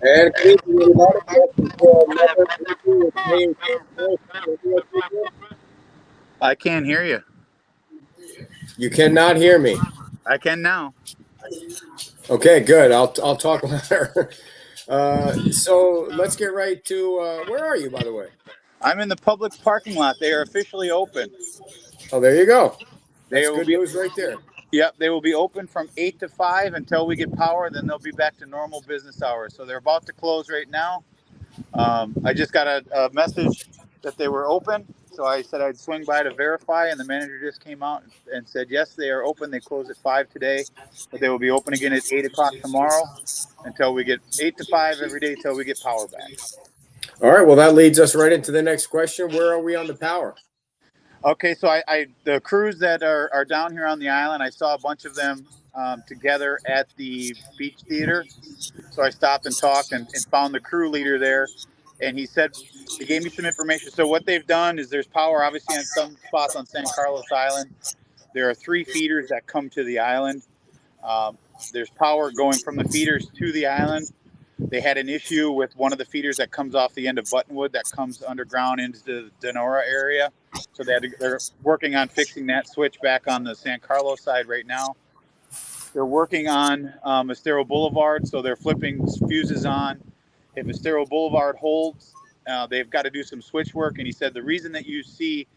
And good evening, everybody. Welcome to another interview with Mayor Tim Smith. Can you hear us, Tim? I can't hear you. You cannot hear me. I can now. Okay, good. I'll talk louder. So let's get right to where are you, by the way? I'm in the public parking lot. They are officially open. Oh, there you go. They That's will good be, news right there. yep, they will be open from 8 to 5 until we get power. Then they'll be back to normal business hours. So they're about to close right now. I just got a message that they were open. So I said I'd swing by to verify, and the manager just came out and said, yes, they are open. They close at 5 today, but they will be open again at 8 o'clock tomorrow until we get 8 to 5 every day until we get power back. All right. Well, that leads us right into the next question. Where are we on the power? Okay, so I the crews that are down here on the island, I saw a bunch of them together at the beach theater. So I stopped and talked and found the crew leader there, and he gave me some information. So what they've done is there's power obviously on some spots on San Carlos Island. There are 3 feeders that come to the island. Um, there's power going from the feeders to the island. They had an issue with one of the feeders that comes off the end of Buttonwood that comes underground into the Denora area. So they're working on fixing that switch back on the San Carlos side right now. They're working on Estero Boulevard, so they're flipping fuses on. If Estero Boulevard holds, they've got to do some switch work. And he said the reason that you see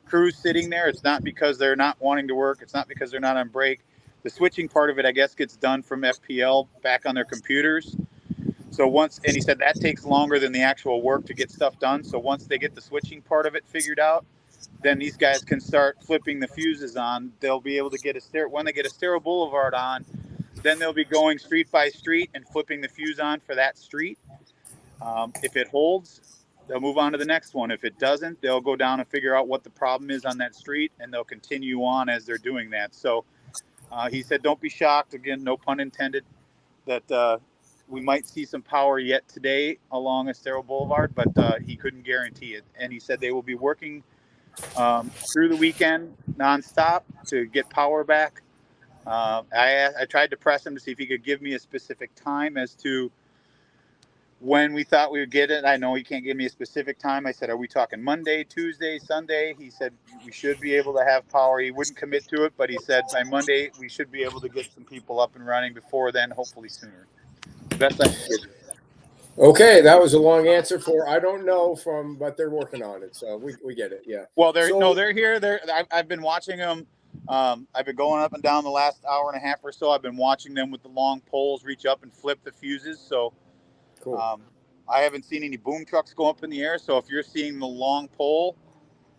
crews sitting there, it's not because they're not wanting to work. It's not because they're not on break. The switching part of it, I guess, gets done from FPL back on their computers. So and he said that takes longer than the actual work to get stuff done. So once they get the switching part of it figured out, then these guys can start flipping the fuses on. They'll be able to get when they get Estero Boulevard on, then they'll be going street by street and flipping the fuse on for that street. If it holds, they'll move on to the next one. If it doesn't, they'll go down and figure out what the problem is on that street, and they'll continue on as they're doing that. So he said, don't be shocked, again, no pun intended, that we might see some power yet today along Estero Boulevard, but he couldn't guarantee it. And he said they will be working through the weekend nonstop to get power back. I tried to press him to see if he could give me a specific time as to when we thought we would get it. I know he can't give me a specific time. I said, are we talking Monday, Tuesday, Sunday? He said we should be able to have power. He wouldn't commit to it, but he said by Monday we should be able to get some people up and running. Before then, hopefully sooner. Best I can give you. Okay, that was a long answer for I don't know but they're working on it, so we get it. Yeah. Well, So they're here. I've been watching them. I've been going up and down the last hour and a half or so. I've been watching them with the long poles reach up and flip the fuses. So cool. I haven't seen any boom trucks go up in the air. So if you're seeing the long pole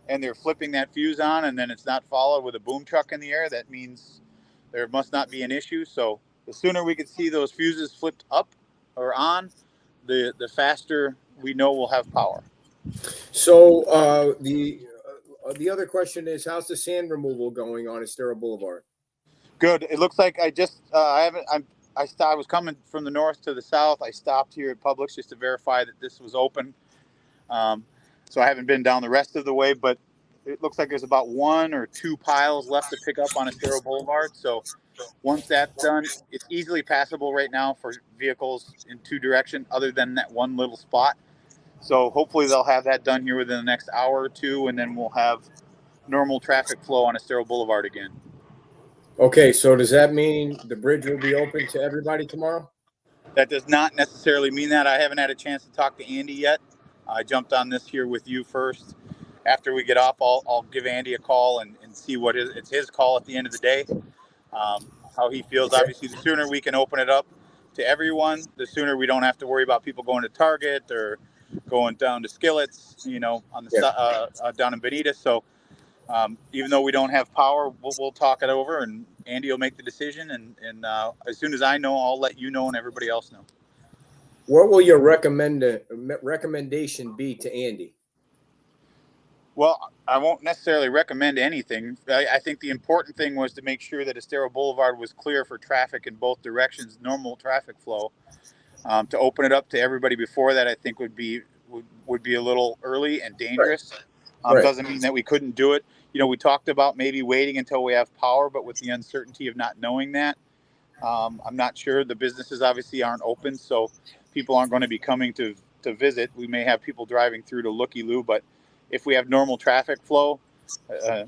and they're flipping that fuse on and then it's not followed with a boom truck in the air, that means there must not be an issue. So the sooner we can see those fuses flipped up or on, the faster we know we'll have power. So the other question is, how's the sand removal going on Estero Boulevard? Good. It looks like I was coming from the north to the south. I stopped here at Publix just to verify that this was open. So I haven't been down the rest of the way, but it looks like there's about 1 or 2 piles left to pick up on Estero Boulevard. So once that's done, it's easily passable right now for vehicles in 2 directions, other than that one little spot. So hopefully they'll have that done here within the next hour or 2, and then we'll have normal traffic flow on Estero Boulevard again. Okay, so does that mean the bridge will be open to everybody tomorrow? That does not necessarily mean that. I haven't had a chance to talk to Andy yet. I jumped on this here with you first. After we get off, I'll give Andy a call and see it's his call at the end of the day, how he feels. Okay. Obviously, the sooner we can open it up to everyone, the sooner we don't have to worry about people going to Target or going down to Skillets, on the down in Benita. So even though we don't have power, we'll talk it over, and Andy will make the decision. And as soon as I know, I'll let you know and everybody else know. What will your recommendation be to Andy? Well, I won't necessarily recommend anything. I think the important thing was to make sure that Estero Boulevard was clear for traffic in both directions, normal traffic flow. To open it up to everybody before that, I think would be a little early and dangerous. Right. Doesn't mean that we couldn't do it. We talked about maybe waiting until we have power, but with the uncertainty of not knowing that, I'm not sure. The businesses obviously aren't open, so people aren't going to be coming to visit. We may have people driving through to looky-loo, but if we have normal traffic flow,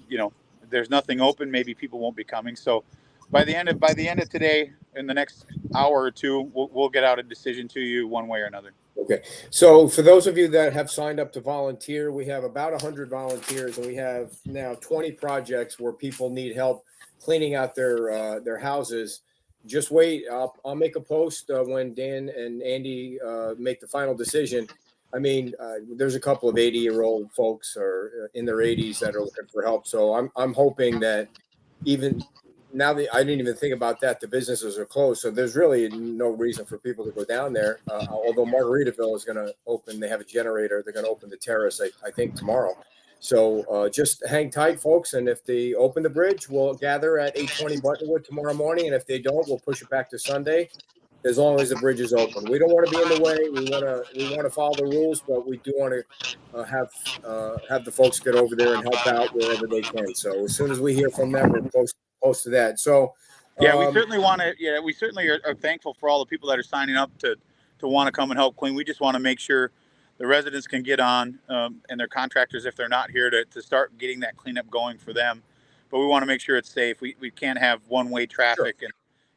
you know, there's nothing open, maybe people won't be coming. So by the end of today, in the next hour or two, we'll get out a decision to you one way or another. Okay. So for those of you that have signed up to volunteer, we have about 100 volunteers, and we have now 20 projects where people need help cleaning out their houses. Just wait. I'll make a post when Dan and Andy make the final decision. I mean, there's a couple of 80-year-old folks or in their 80s that are looking for help. So I'm hoping that even now that I didn't even think about that, the businesses are closed, so there's really no reason for people to go down there. Although Margaritaville is going to open, they have a generator. They're going to open the terrace, I think, tomorrow. So just hang tight, folks. And if they open the bridge, we'll gather at 820 Buttonwood tomorrow morning. And if they don't, we'll push it back to Sunday, as long as the bridge is open. We don't want to be in the way. We want to follow the rules, but we do want to have the folks get over there and help out wherever they can. So as soon as we hear from them, we'll post to that. So yeah, we certainly want to. Yeah, we certainly are thankful for all the people that are signing up to want to come and help clean. We just want to make sure the residents can get on and their contractors, if they're not here, to start getting that cleanup going for them. But we want to make sure it's safe. We can't have one-way traffic, Sure. and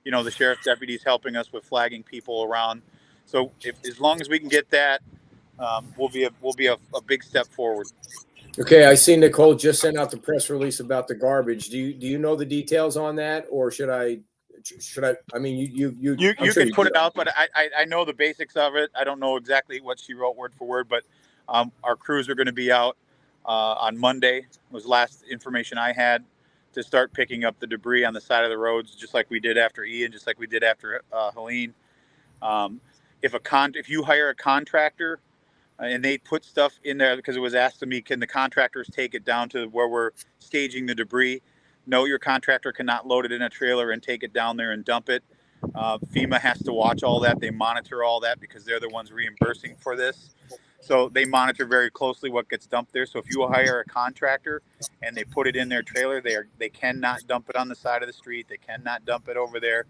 you know the sheriff's deputies helping us with flagging people around. So as long as we can get that, we'll be a big step forward. Okay, I see Nicole just sent out the press release about the garbage. Do you know the details on that, or should I? I mean, You I'm sure can you put do. it out, but I know the basics of it. I don't know exactly what she wrote word for word, but our crews are going to be out on Monday, was last information I had, to start picking up the debris on the side of the roads, just like we did after Ian, just like we did after Helene. Um, if you hire a contractor and they put stuff in there, because it was asked of me, can the contractors take it down to where we're staging the debris? No, your contractor cannot load it in a trailer and take it down there and dump it. FEMA has to watch all that. They monitor all that because they're the ones reimbursing for this. So they monitor very closely what gets dumped there. So if you hire a contractor and they put it in their trailer, they cannot dump it on the side of the street. They cannot dump it over there.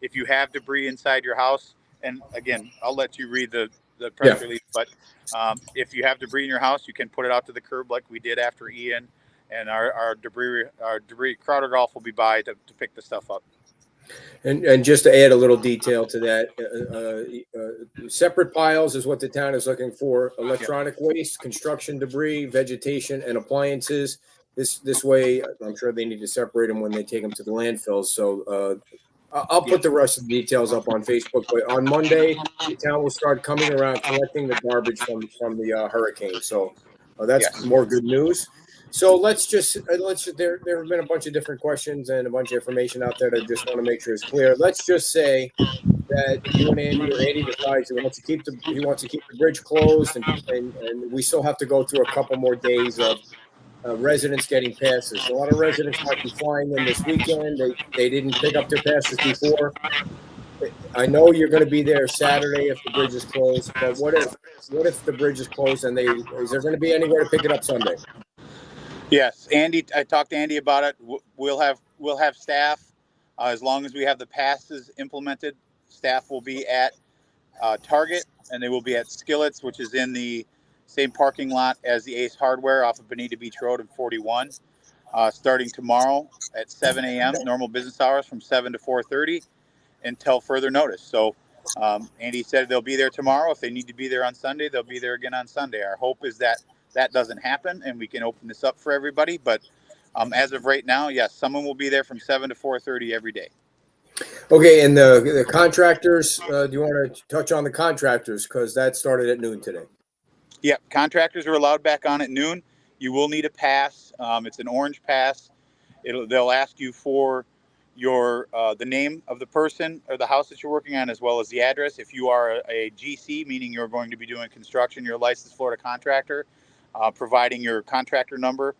If you have debris inside your house, and again, I'll let you read the Yeah. press release, but if you have debris in your house, you can put it out to the curb like we did after Ian, and our debris Crowder Golf will be by to pick the stuff up. And just to add a little detail to that, separate piles is what the town is looking for: electronic waste, construction debris, vegetation, and appliances. This way, I'm sure they need to separate them when they take them to the landfills. So I'll put the rest of the details up on Facebook. But on Monday, the town will start coming around collecting the garbage from the hurricane. So that's Yes. more good news. So there have been a bunch of different questions and a bunch of information out there that I just want to make sure is clear. Let's just say that you and Andy, or Andy decides he wants to keep the bridge closed, and we still have to go through a couple more days of residents getting passes. A lot of residents might be flying in this weekend. They didn't pick up their passes before. I know you're going to be there Saturday if the bridge is closed, but what if the bridge is closed and is there going to be anywhere to pick it up Sunday? Yes, Andy. I talked to Andy about it. We'll have staff as long as we have the passes implemented. Staff will be at Target, and they will be at Skillets, which is in the same parking lot as the Ace Hardware off of Bonita Beach Road in 41. Starting tomorrow at 7 a.m. normal business hours from 7 to 4:30 until further notice. So Andy said they'll be there tomorrow. If they need to be there on Sunday, they'll be there again on Sunday. Our hope is that doesn't happen and we can open this up for everybody. But as of right now, yes, someone will be there from 7 to 4:30 every day. Okay, and the contractors. Do you want to touch on the contractors, because that started at noon today? Yep, contractors are allowed back on at noon. You will need a pass. It's an orange pass. They'll ask you for your the name of the person or the house that you're working on, as well as the address. If you are a GC, meaning you're going to be doing construction, you're a licensed Florida contractor, providing your contractor number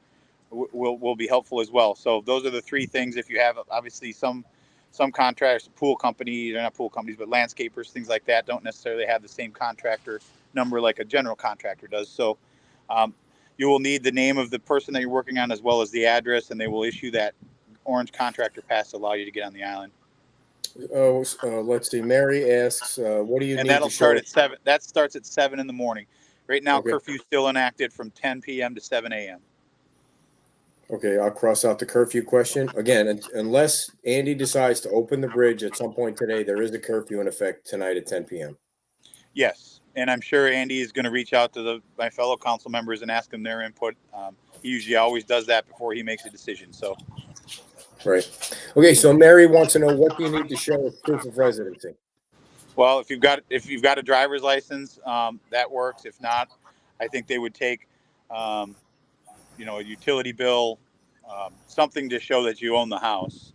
will be helpful as well. So those are the three things. If you have obviously some contractors, pool companies, they're not pool companies, but landscapers, things like that, don't necessarily have the same contractor number like a general contractor does. So you will need the name of the person that you're working on, as well as the address, and they will issue that orange contractor pass to allow you to get on the island. Oh, let's see. Mary asks, what do you And need that'll to show start us? at 7. That starts at 7 in the morning. Right now, Okay. curfew's still enacted from 10 p.m. to 7 a.m. Okay, I'll cross out the curfew question. Again, unless Andy decides to open the bridge at some point today, there is a curfew in effect tonight at 10 p.m. Yes, and I'm sure Andy is going to reach out to my fellow council members and ask them their input. He usually always does that before he makes a decision. So, Right. Okay, so Mary wants to know, what do you need to show as proof of residency? well, if you've got a driver's license, that works. If not, I think they would take, um, a utility bill, something to show that you own the house.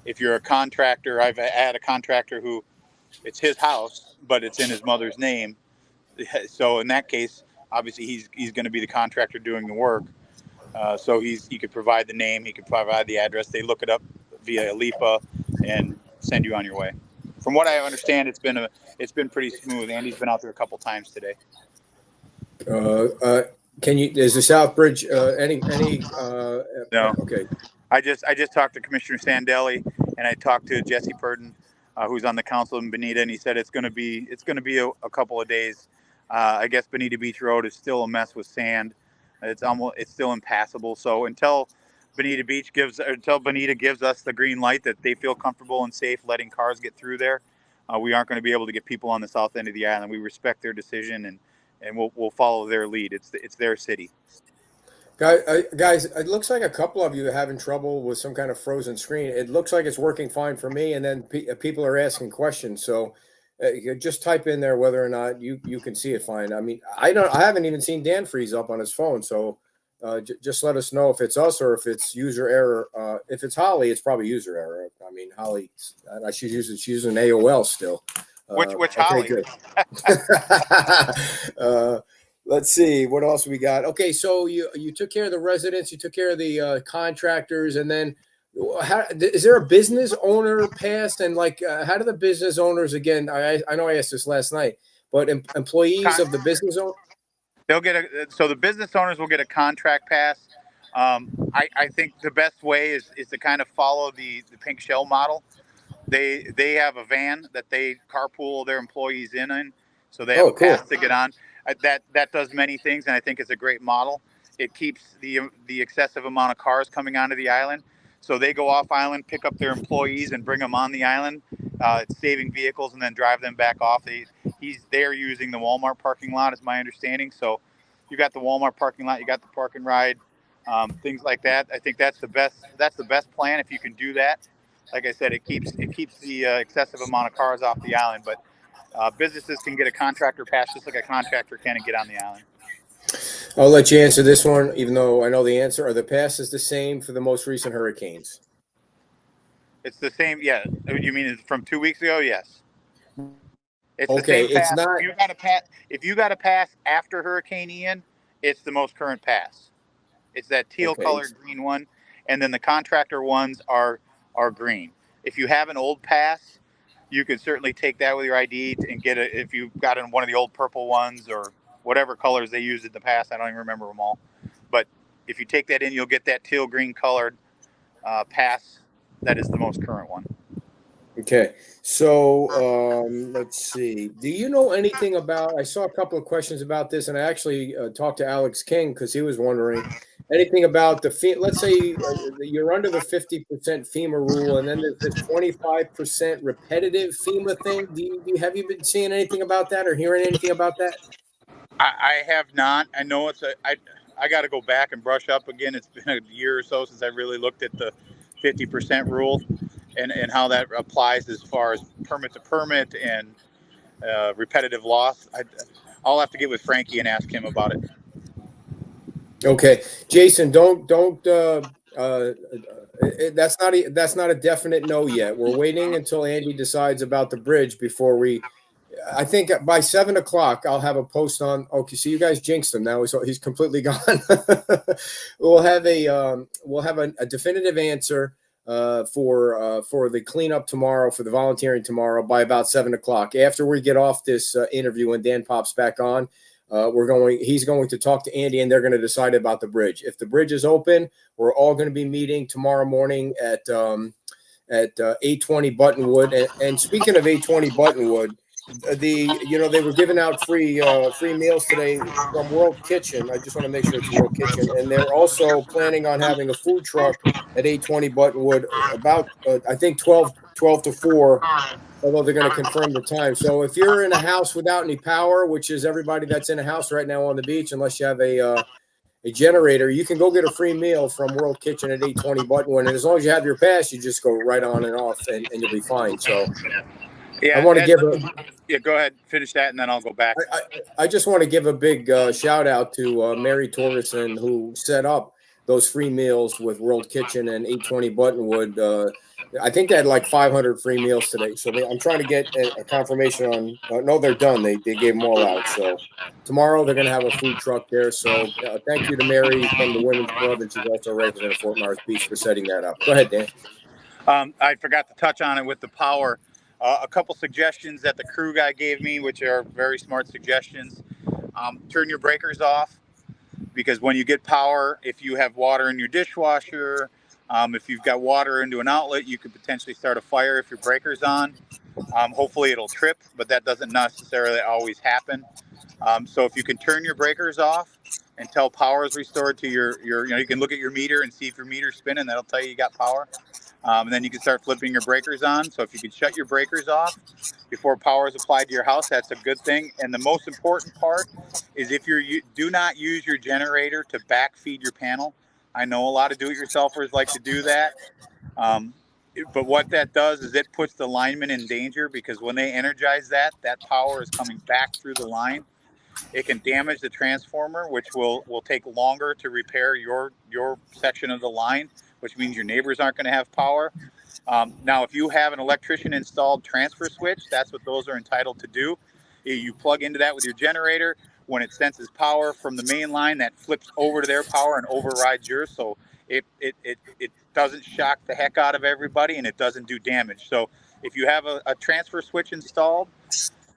If you're a contractor, I've had a contractor who it's his house, but it's in his mother's name. So in that case, obviously he's going to be the contractor doing the work. So he could provide the name, he could provide the address. They look it up via LIPA and send you on your way. From what I understand, it's been pretty smooth. Andy's been out there a couple times today. Uh, uh, is the South Bridge, No, okay. I just talked to Commissioner Sandelli, and I talked to Jesse Purdon, who's on the council in Bonita, and he said it's going to be a couple of days. I guess Bonita Beach Road is still a mess with sand. It's still impassable. So until Bonita gives us the green light that they feel comfortable and safe letting cars get through there, we aren't going to be able to get people on the south end of the island. We respect their decision, and we'll follow their lead. It's their city. Guys, it looks like a couple of you are having trouble with some kind of frozen screen. It looks like it's working fine for me, and then people are asking questions. So you just type in there whether or not you can see it fine. I mean, I haven't even seen Dan freeze up on his phone. So just let us know if it's us or if it's user error. If it's Holly, it's probably user error. I mean, Holly, she's using AOL still. Which Okay, Holly? good. Let's see what else we got. Okay, so you took care of the residents, you took care of the contractors, and then is there a business owner pass? And like, how do the business owners, again? I know I asked this last night, but employees of the business owner. They'll get so the business owners will get a contract pass. I think the best way is to kind of follow the pink shell model. They have a van that they carpool their employees in, so they have Oh, a cool. pass to get on. That does many things, and I think it's a great model. It keeps the excessive amount of cars coming onto the island, so they go off island, pick up their employees, and bring them on the island. It's saving vehicles and then drive them back off. They're using the Walmart parking lot, is my understanding. So you got the Walmart parking lot, you got the park and ride, things like that. I think that's the best. That's the best plan if you can do that. Like I said, it keeps the excessive amount of cars off the island, but businesses can get a contractor pass just like a contractor can and get on the island. I'll let you answer this one, even though I know the answer. Are the passes the same for the most recent hurricanes? It's the same. Yeah, you mean from 2 weeks ago? Yes. It's the Okay, same it's pass. not. If you got a pass after Hurricane Ian, it's the most current pass. It's that teal Okay, colored green one, and then the contractor ones are green. If you have an old pass, you could certainly take that with your ID and get it. If you got in one of the old purple ones or whatever colors they used in the past, I don't even remember them all. But if you take that in, you'll get that teal green colored pass. That is the most current one. Okay, so let's see. Do you know anything about? I saw a couple of questions about this, and I actually talked to Alex King because he was wondering anything about the fee. Let's say you're under the 50% FEMA rule, and then there's this 25% repetitive FEMA thing. Have you been seeing anything about that or hearing anything about that? I have not. I know I got to go back and brush up again. It's been a year or so since I really looked at the 50% rule and how that applies as far as permit to permit and repetitive loss. I'll have to get with Frankie and ask him about it. Okay, Jason, don't. That's not a definite no yet. We're waiting until Andy decides about the bridge before we. I think by 7 o'clock I'll have a post on. Okay, so you guys jinxed him. Now he's completely gone. We'll have a definitive answer for the cleanup tomorrow, for the volunteering tomorrow by about 7 o'clock. After we get off this interview and Dan pops back on, he's going to talk to Andy and they're going to decide about the bridge. If the bridge is open, we're all going to be meeting tomorrow morning at 820 Buttonwood. And speaking of 820 Buttonwood, they were giving out free meals today from World Kitchen. I just want to make sure it's World Kitchen, and they're also planning on having a food truck at 820 Buttonwood about I think 12 to 4, although they're going to confirm the time. So if you're in a house without any power, which is everybody that's in a house right now on the beach, unless you have a generator, you can go get a free meal from World Kitchen at 820 Buttonwood, and as long as you have your pass, you just go right on and off, and you'll be fine. So Yeah, I want to give go ahead, finish that, and then I'll go back. I just want to give a big shout out to Mary Torgerson, who set up those free meals with World Kitchen and 820 Buttonwood. I think they had like 500 free meals today. So I'm trying to get a confirmation on. No, they're done. They gave them all out. So tomorrow they're going to have a food truck there. So thank you to Mary from the Women's Club, and she's also a resident of Fort Myers Beach, for setting that up. Go ahead, Dan. I forgot to touch on it with the power. A couple suggestions that the crew guy gave me, which are very smart suggestions. Turn your breakers off, because when you get power, if you have water in your dishwasher, if you've got water into an outlet, you could potentially start a fire if your breaker's on. Hopefully it'll trip, but that doesn't necessarily always happen. So if you can turn your breakers off until power is restored to your you can look at your meter and see if your meter's spinning. That'll tell you got power. And then you can start flipping your breakers on. So if you can shut your breakers off before power is applied to your house, that's a good thing. And the most important part is if you do not use your generator to backfeed your panel. I know a lot of do-it-yourselfers like to do that. But what that does is it puts the lineman in danger, because when they energize that power is coming back through the line. It can damage the transformer, which will take longer to repair your section of the line, which means your neighbors aren't going to have power. Now, if you have an electrician installed transfer switch, that's what those are entitled to do. You plug into that with your generator. When it senses power from the main line, that flips over to their power and overrides yours. So it doesn't shock the heck out of everybody, and it doesn't do damage. So if you have a transfer switch installed,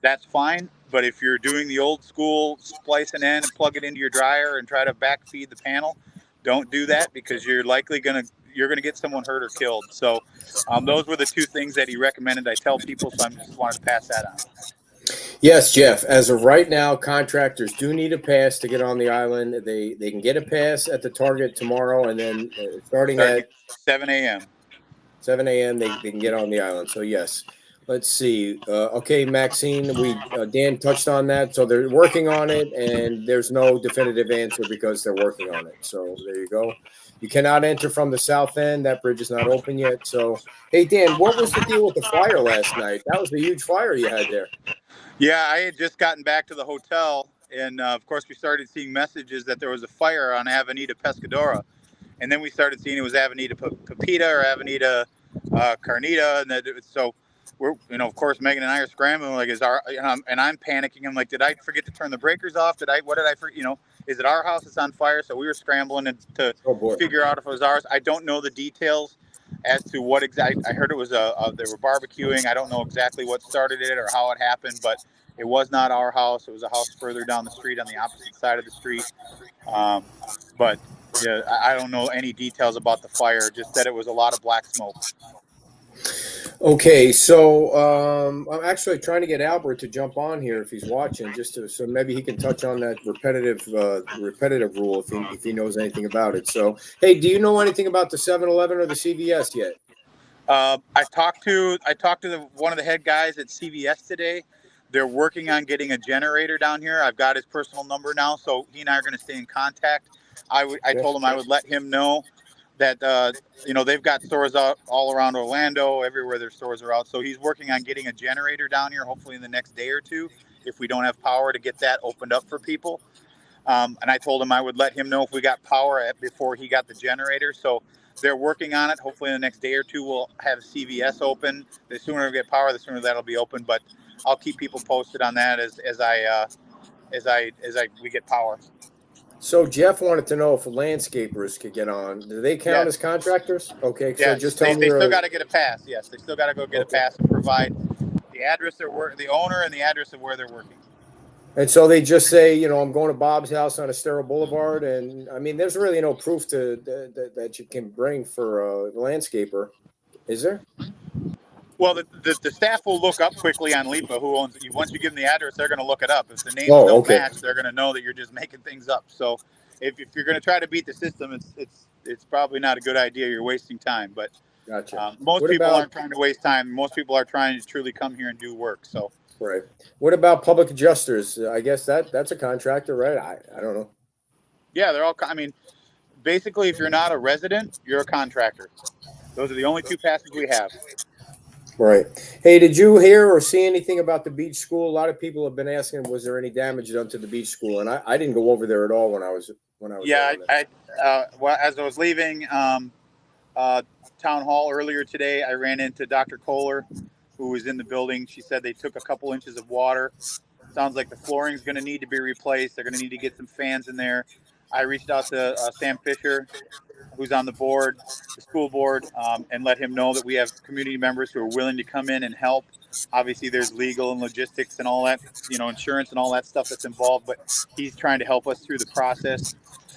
that's fine. But if you're doing the old school splice an end and plug it into your dryer and try to backfeed the panel, don't do that, because you're likely gonna get someone hurt or killed. So those were the two things that he recommended I tell people. So I just wanted to pass that on. Yes, Jeff. As of right now, contractors do need a pass to get on the island. They can get a pass at the Target tomorrow, and then starting at 7 a.m. 7 a.m. They can get on the island. So yes. Let's see. Okay, Maxine, Dan touched on that. So they're working on it, and there's no definitive answer because they're working on it. So there you go. You cannot enter from the south end. That bridge is not open yet. So, hey, Dan, what was the deal with the fire last night? That was a huge fire you had there. Yeah, I had just gotten back to the hotel, and of course we started seeing messages that there was a fire on Avenida Pescadora, and then we started seeing it was Avenida Pepita or Avenida Carnita, and so we're, of course, Megan and I are scrambling, like, and I'm panicking. I'm like, did I forget to turn the breakers off? What did I forget? Is it our house that's on fire? So we were scrambling to figure out if it was ours. I don't know the details as to what exactly. I heard it was they were barbecuing. I don't know exactly what started it or how it happened, but it was not our house. It was a house further down the street on the opposite side of the street. But yeah, I don't know any details about the fire. Just that it was a lot of black smoke. Okay, so I'm actually trying to get Albert to jump on here if he's watching, so maybe he can touch on that repetitive rule if he knows anything about it. So, hey, do you know anything about the 7-Eleven or the CVS yet? I talked to one of the head guys at CVS today. They're working on getting a generator down here. I've got his personal number now, so he and I are going to stay in contact. I told him I would let him know that they've got stores out all around Orlando, everywhere their stores are out. So he's working on getting a generator down here, hopefully in the next day or two, if we don't have power, to get that opened up for people. And I told him I would let him know if we got power before he got the generator. So they're working on it. Hopefully in the next day or two we'll have CVS open. The sooner we get power, the sooner that'll be open. But I'll keep people posted on that as we get power. So Jeff wanted to know if landscapers could get on. Do they count as contractors? Okay, yeah, so just tell me. They still got to get a pass. Yes, they still got to go get a pass and provide the address the owner and the address of where they're working. And so they just say, I'm going to Bob's house on Estero Boulevard, and I mean, there's really no proof that you can bring for a landscaper. Is there? Well, the staff will look up quickly on LIPA who owns it. Once you give them the address, they're going to look it up. If the names Oh, don't okay. match, they're going to know that you're just making things up. So if you're going to try to beat the system, it's probably not a good idea. You're wasting time. But Gotcha. most What people about aren't trying to waste time. Most people are trying to truly come here and do work. So right? What about public adjusters? I guess that's a contractor, right? I don't know. yeah, they're all. I mean, basically, if you're not a resident, you're a contractor. Those are the only two passes we have. Right. Hey, did you hear or see anything about the beach school? A lot of people have been asking, was there any damage done to the beach school? And I didn't go over there at all when I was Yeah, there. well, as I was leaving town hall earlier today, I ran into Dr. Kohler, who was in the building. She said they took a couple inches of water. Sounds like the flooring is going to need to be replaced. They're going to need to get some fans in there. I reached out to Sam Fisher, who's on the board, the school board, and let him know that we have community members who are willing to come in and help. Obviously, there's legal and logistics and all that, insurance and all that stuff that's involved, but he's trying to help us through the process.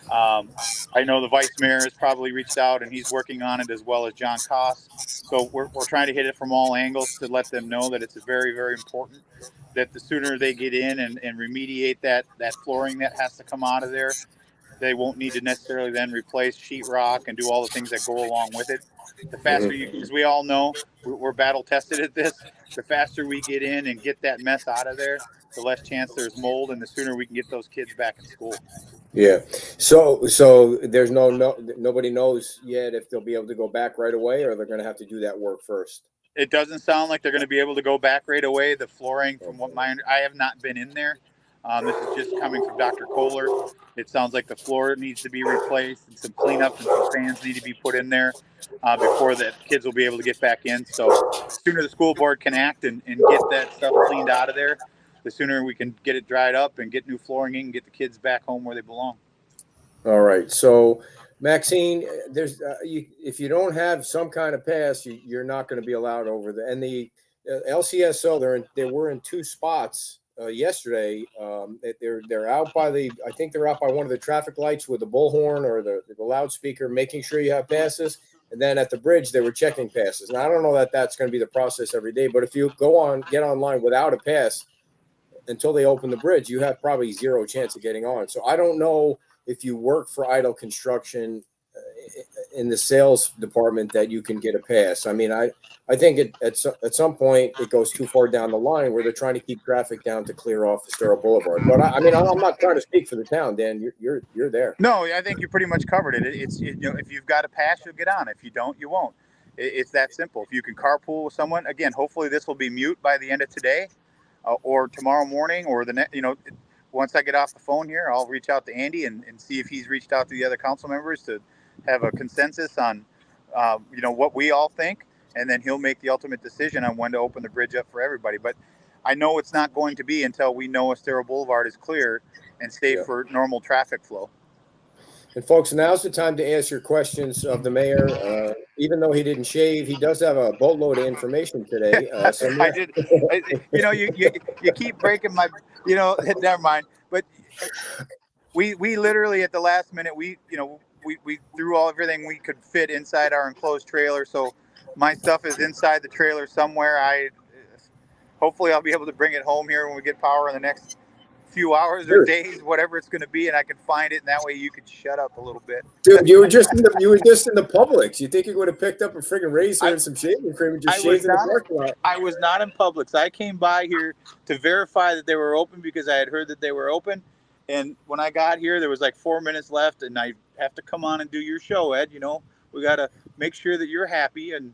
I know the vice mayor has probably reached out and he's working on it, as well as John Koss. So we're trying to hit it from all angles to let them know that it's very, very important that the sooner they get in and remediate that flooring that has to come out of there, they won't need to necessarily then replace sheetrock and do all the things that go along with it. The faster you, as we all know, we're battle tested at this. The faster we get in and get that mess out of there, the less chance there's mold, and the sooner we can get those kids back in school. Yeah. So there's nobody knows yet if they'll be able to go back right away, or they're going to have to do that work first. It doesn't sound like they're going to be able to go back right away. The flooring, from what I have not been in there. This is just coming from Dr. Kohler. It sounds like the floor needs to be replaced and some cleanup and some fans need to be put in there before the kids will be able to get back in. So the sooner the school board can act and get that stuff cleaned out of there, the sooner we can get it dried up and get new flooring in and get the kids back home where they belong. All right. So, Maxine, there's if you don't have some kind of pass, you're not going to be allowed over there. And the LCSO, they were in two spots yesterday. They're out by I think they're out by one of the traffic lights with the bullhorn or the loudspeaker, making sure you have passes. And then at the bridge, they were checking passes. Now, I don't know that that's going to be the process every day, but if you get online without a pass until they open the bridge, you have probably zero chance of getting on. So I don't know if you work for Idle Construction in the sales department that you can get a pass. I mean, I think at some point it goes too far down the line where they're trying to keep traffic down to clear off Estero Boulevard. But I mean, I'm not trying to speak for the town, Dan. You're there. No, I think you pretty much covered it. It's if you've got a pass, you'll get on. If you don't, you won't. It's that simple. If you can carpool with someone, again, hopefully this will be mute by the end of today, or tomorrow morning, or the next. Once I get off the phone here, I'll reach out to Andy and see if he's reached out to the other council members to have a consensus on, what we all think, and then he'll make the ultimate decision on when to open the bridge up for everybody. But I know it's not going to be until we know Estero Boulevard is clear and safe for normal traffic flow. And folks, now's the time to ask your questions of the mayor. Even though he didn't shave, he does have a boatload of information today. I did. You keep breaking my. Never mind. But we literally at the last minute we threw everything we could fit inside our enclosed trailer. So my stuff is inside the trailer somewhere. Hopefully I'll be able to bring it home here when we get power in the next few hours or days, whatever it's going to be, and I can find it, and that way you could shut up a little bit. Dude, you were just in the Publix. You think you would have picked up a friggin' razor and some shaving cream and just shaved in the parking lot? I was not in Publix. I came by here to verify that they were open because I had heard that they were open, and when I got here, there was like 4 minutes left, and I have to come on and do your show, Ed. We got to make sure that you're happy, and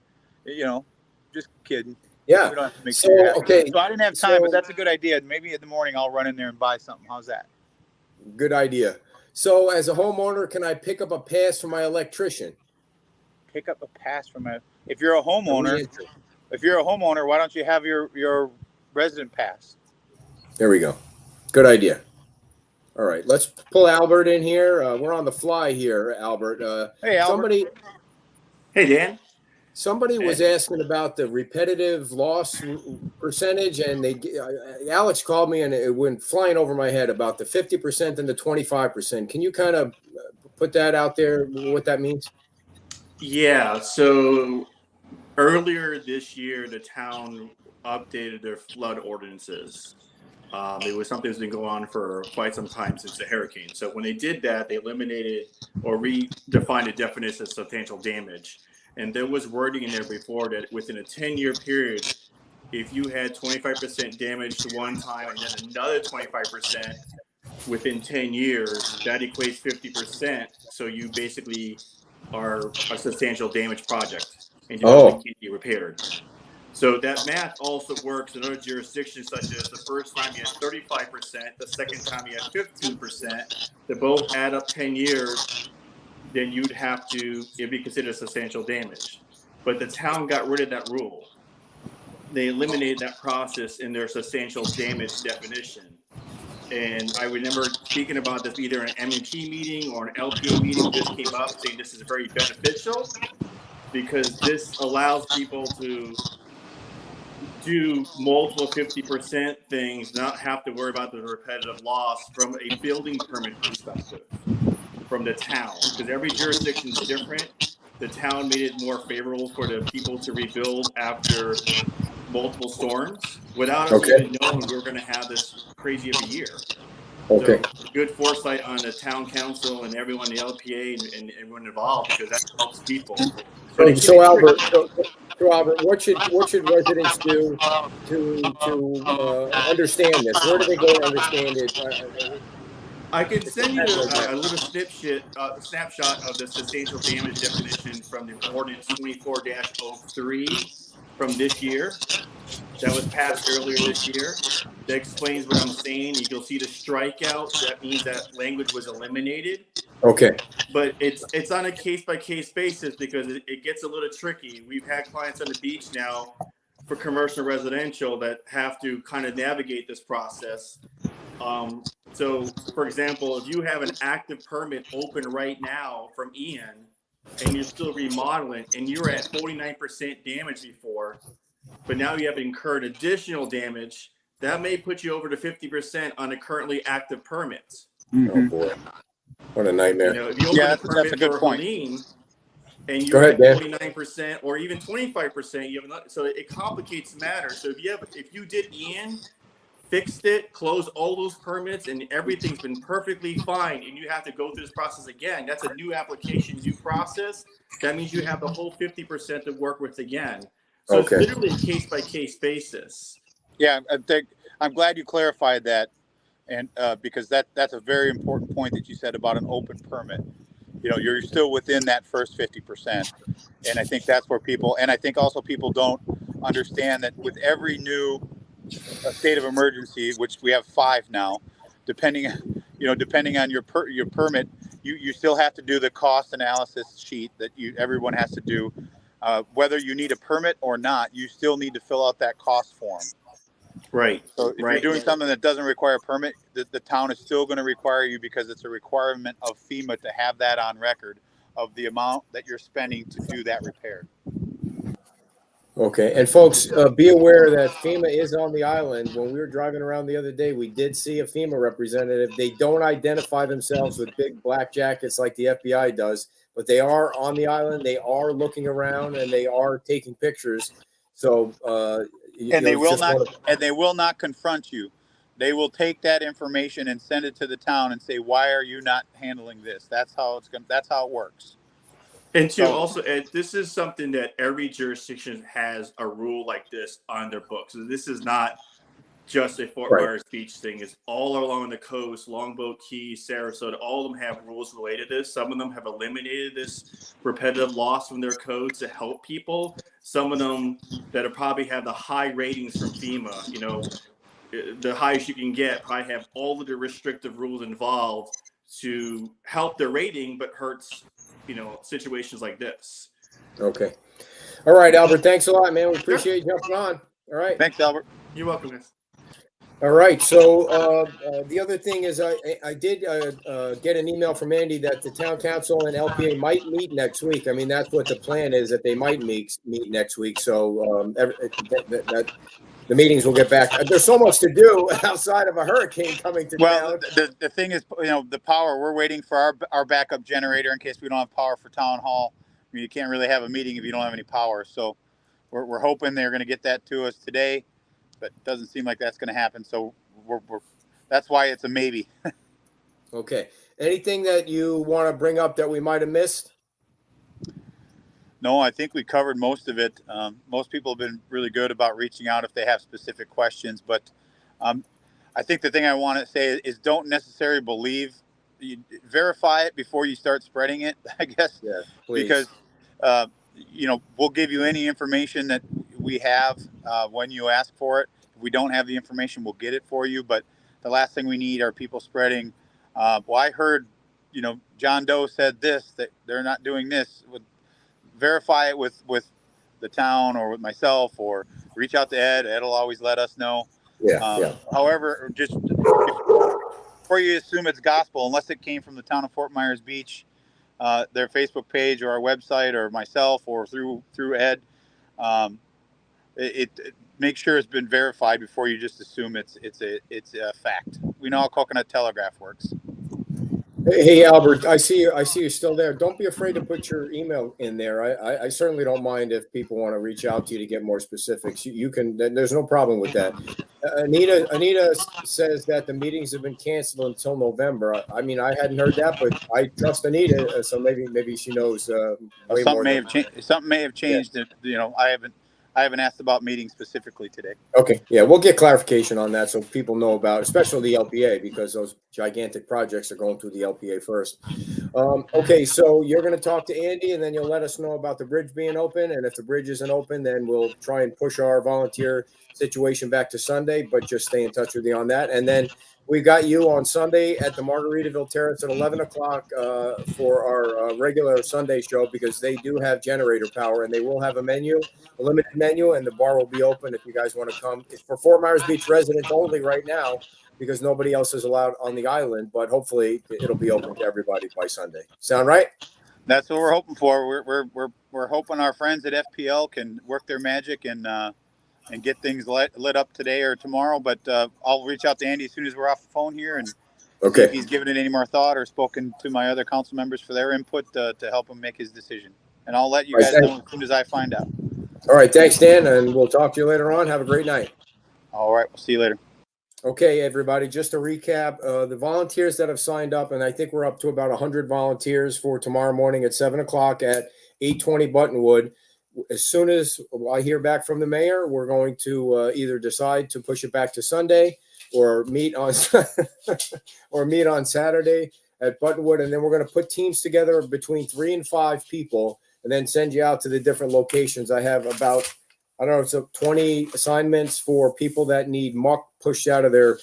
just kidding. Yeah. We don't have to make sure you're happy. Okay. So I didn't have time, but that's a good idea. Maybe in the morning I'll run in there and buy something. How's that? Good idea. So as a homeowner, can I pick up a pass from my electrician? Pick up a pass from if you're a homeowner, why don't you have your resident pass? There we go. Good idea. All right, let's pull Albert in here. We're on the fly here, Albert. Hey, Albert. Hey, Dan. Somebody was asking about the repetitive loss percentage, and Alex called me, and it went flying over my head about the 50% and the 25%. Can you kind of put that out there, what that means? Yeah, so Earlier this year, the town updated their flood ordinances. It was something that's been going on for quite some time since the hurricane. So when they did that, they eliminated or redefined the definition of substantial damage. And there was wording in there before that within a 10-year period, if you had 25% damage to one time and then another 25% within 10 years, that equates 50%. So you basically are a substantial damage project and development can't be repaired. So that math also works in other jurisdictions, such as the first time you had 35%, the second time you had 15%, they both add up 10 years, then it'd be considered substantial damage. But the town got rid of that rule. They eliminated that process in their substantial damage definition. And I remember speaking about this either in an M&T meeting or an LPA meeting. This came up saying this is very beneficial because this allows people to do multiple 50% things, not have to worry about the repetitive loss from a building permit perspective from the town. Because every jurisdiction is different. The town made it more favorable for the people to rebuild after multiple storms without us even knowing we were going to have this crazy of a year. Okay. So good foresight on the town council and everyone, the LPA and everyone involved, because that helps people. So Albert, what should residents do to understand this? Where do they go to understand it? I can send you a little snapshot of the substantial damage definition from the ordinance 24-03 from this year. That was passed earlier this year. That explains what I'm saying. You'll see the strikeout. That means that language was eliminated. Okay. But it's on a case-by-case basis because it gets a little tricky. We've had clients on the beach now for commercial and residential that have to kind of navigate this process. So, for example, if you have an active permit open right now from Ian and you're still remodeling and you're at 49% damage before, but now you have incurred additional damage, that may put you over to 50% on the currently active permits. Oh boy, what a nightmare! If you open a permit for Helene and you're at 49% or even 25%, you have another, so it complicates matters. So if you did Ian, fixed it, closed all those permits, and everything's been perfectly fine, and you have to go through this process again, that's a new application, new process. That means you have the whole 50% to work with again. So It's literally a case-by-case basis. Yeah, I'm glad you clarified that, and because that's a very important point that you said about an open permit. You're still within that first 50%, and I think that's where people, and I think also people don't understand that with every new state of emergency, which we have 5 now, depending on your permit, you still have to do the cost analysis sheet that everyone has to do. Whether you need a permit or not, you still need to fill out that cost form. Right. So if you're doing something that doesn't require a permit, the town is still going to require you because it's a requirement of FEMA to have that on record of the amount that you're spending to do that repair. Okay, and folks, be aware that FEMA is on the island. When we were driving around the other day, we did see a FEMA representative. They don't identify themselves with big black jackets like the FBI does, but they are on the island. They are looking around and they are taking pictures. So, they will not confront you. They will take that information and send it to the town and say, "Why are you not handling this?" That's how it works. And also, Ed, this is something that every jurisdiction has a rule like this on their books. So this is not just a Fort Myers Beach thing. It's all along the coast, Longboat Key, Sarasota. All of them have rules related to this. Some of them have eliminated this repetitive loss from their codes to help people. Some of them that probably have the high ratings from FEMA, the highest you can get, probably have all of the restrictive rules involved to help their rating, but hurts situations like this. Okay. All right, Albert. Thanks a lot, man. We appreciate you jumping on. All right. Thanks, Albert. You're welcome, guys. All right. So the other thing is I did get an email from Andy that the town council and LPA might meet next week. I mean, that's what the plan is, that they might meet next week. So the meetings will get back. There's so much to do outside of a hurricane coming to town. The thing is, the power, we're waiting for our backup generator in case we don't have power for town hall. I mean, you can't really have a meeting if you don't have any power. So we're hoping they're going to get that to us today, but it doesn't seem like that's going to happen. So that's why it's a maybe. Okay. Anything that you want to bring up that we might have missed? No, I think we covered most of it. Most people have been really good about reaching out if they have specific questions. But I think the thing I want to say is don't necessarily believe. You verify it before you start spreading it, I guess. Yeah, please. Because, we'll give you any information that we have when you ask for it. If we don't have the information, we'll get it for you. But the last thing we need are people spreading. Well, I heard, John Doe said this, that they're not doing this. Verify it with the town or with myself, or reach out to Ed. Ed will always let us know. Yeah. However, just before you assume it's gospel, unless it came from the town of Fort Myers Beach, their Facebook page or our website or myself or through Ed, it make sure it's been verified before you just assume it's a fact. We know how Coconut Telegraph works. Hey, Albert, I see you still there. Don't be afraid to put your email in there. I certainly don't mind if people want to reach out to you to get more specifics. You can. There's no problem with that. Anita says that the meetings have been canceled until November. I mean, I hadn't heard that, but I trust Anita, so maybe she knows way Something more. Something may have changed. Yeah. I haven't asked about meetings specifically today. Okay, yeah, we'll get clarification on that so people know about, especially the LPA, because those gigantic projects are going through the LPA first. Okay, so you're going to talk to Andy, and then you'll let us know about the bridge being open. And if the bridge isn't open, then we'll try and push our volunteer situation back to Sunday, but just stay in touch with you on that. And then we got you on Sunday at the Margaritaville Terrace at 11 o'clock for our regular Sunday show, because they do have generator power, and they will have a limited menu, and the bar will be open if you guys want to come. It's for Fort Myers Beach residents only right now, because nobody else is allowed on the island, but hopefully it'll be open to everybody by Sunday. Sound right? That's what we're hoping for. We're hoping our friends at FPL can work their magic and get things lit up today or tomorrow. But I'll reach out to Andy as soon as we're off the phone here and see if he's given it any more thought or spoken to my other council members for their input to help him make his decision. And I'll let you guys know as soon as I find out. All right. Thanks, Dan. And we'll talk to you later on. Have a great night. All right. We'll see you later. Okay, everybody, just to recap, the volunteers that have signed up, and I think we're up to about 100 volunteers for tomorrow morning at 7 o'clock at 820 Buttonwood. As soon as I hear back from the mayor, we're going to either decide to push it back to Sunday or meet on Saturday at Buttonwood. And then we're going to put teams together between 3 and 5 people and then send you out to the different locations. I have about, I don't know, so 20 assignments for people that need muck pushed out of their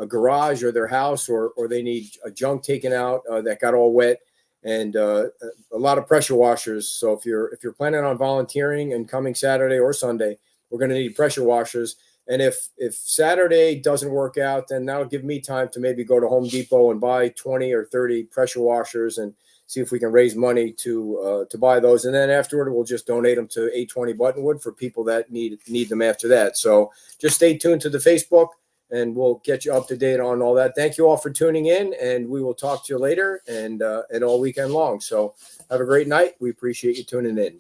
garage or their house, or they need a junk taken out that got all wet, and a lot of pressure washers. So if you're planning on volunteering and coming Saturday or Sunday, we're going to need pressure washers. And if Saturday doesn't work out, then that'll give me time to maybe go to Home Depot and buy 20 or 30 pressure washers and see if we can raise money to buy those. And then afterward, we'll just donate them to 820 Buttonwood for people that need them after that. So just stay tuned to the Facebook, and we'll get you up to date on all that. Thank you all for tuning in, and we will talk to you later and all weekend long. So have a great night. We appreciate you tuning in.